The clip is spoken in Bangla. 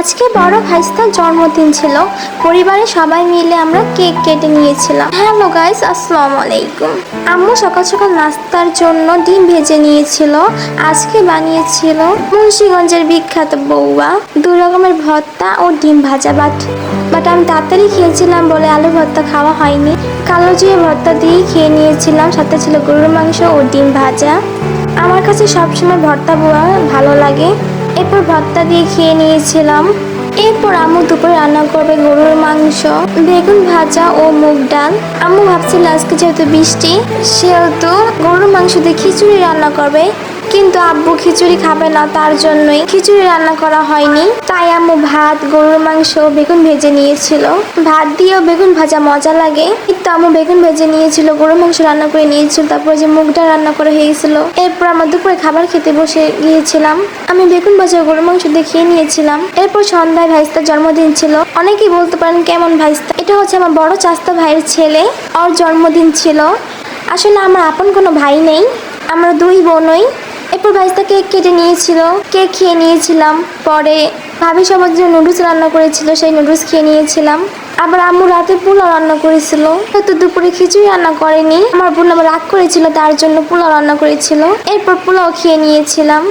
আজকে বড় ভাইস্তার জন্মদিন ছিল। পরিবারের সবাই মিলে আমরা কেক কেটে নিয়েছিলাম। হ্যালো গাইস, আসসালামু আলাইকুম। আম্মু সকাল সকাল নাস্তার জন্য ডিম ভেজে নিয়েছিল। আজকে বানিয়েছিল মুন্সিগঞ্জের বিখ্যাত বৌয়া, 2 রকমের ভর্তা ও ডিম ভাজা। বাট আমি তাড়াতাড়ি খেয়েছিলাম বলে আলু ভর্তা খাওয়া হয়নি। কালো জিরে ভর্তা দিয়েই খেয়ে নিয়েছিলাম, সাথে ছিল গরুর মাংস ও ডিম ভাজা। আমার কাছে সবসময় ভর্তা বোয়া ভালো লাগে। এরপর ভর্তা দিয়ে খেয়ে নিয়েছিলাম। এরপর আম্মু দুপুরে রান্না করবে গরুর মাংস, বেগুন ভাজা ও মুগ ডাল। আম্মু ভাবছিল আজকে যেহেতু বৃষ্টি সেহেতু গরুর মাংস দিয়ে খিচুড়ি রান্না করবে, কিন্তু আব্বু খিচুড়ি খাবে না, তার জন্যই খিচুড়ি রান্না করা হয়নি। তাই আম্মু ভাত, গরুর মাংস, বেগুন ভেজে নিয়েছিল। ভাত দিয়েও বেগুন ভাজা মজা লাগে, কিন্তু আম্মু বেগুন ভেজে নিয়েছিল, গরুর মাংস রান্না করে নিয়েছিল, তারপরে যে মুগ ডাল রান্না করে হয়েছিল। এরপর আমরা দুপুরে খাবার খেতে বসে গিয়েছিলাম। আমি বেগুন ভাজা গরুর মাংস দিয়ে খেয়ে নিয়েছিলাম। এরপর সন্ধ্যায় ভাইস্তার জন্মদিন ছিল। অনেকেই বলতে পারেন কেমন ভাইস্তা, এটা হচ্ছে আমার বড় চাস্তা ভাইয়ের ছেলে, ওর জন্মদিন ছিল। আসলে আমার আপন কোনো ভাই নেই, আমরা 2 বোনই। এরপর ভাইস্তা কেক কেটে নিয়েছিল, কেক খেয়ে নিয়েছিলাম। পরে ভাবি সবার জন্য নুডলস রান্না করেছিল, সেই নুডলস খেয়ে নিয়েছিলাম। আবার আম্মু রাতে পোলাও রান্না করেছিল, হয়তো দুপুরে খিচুড়ি রান্না করেনি। আমার বোন আবার রাগ করেছিল, তার জন্য পোলাও রান্না করেছিল। এরপর পোলাও খেয়ে নিয়েছিলাম।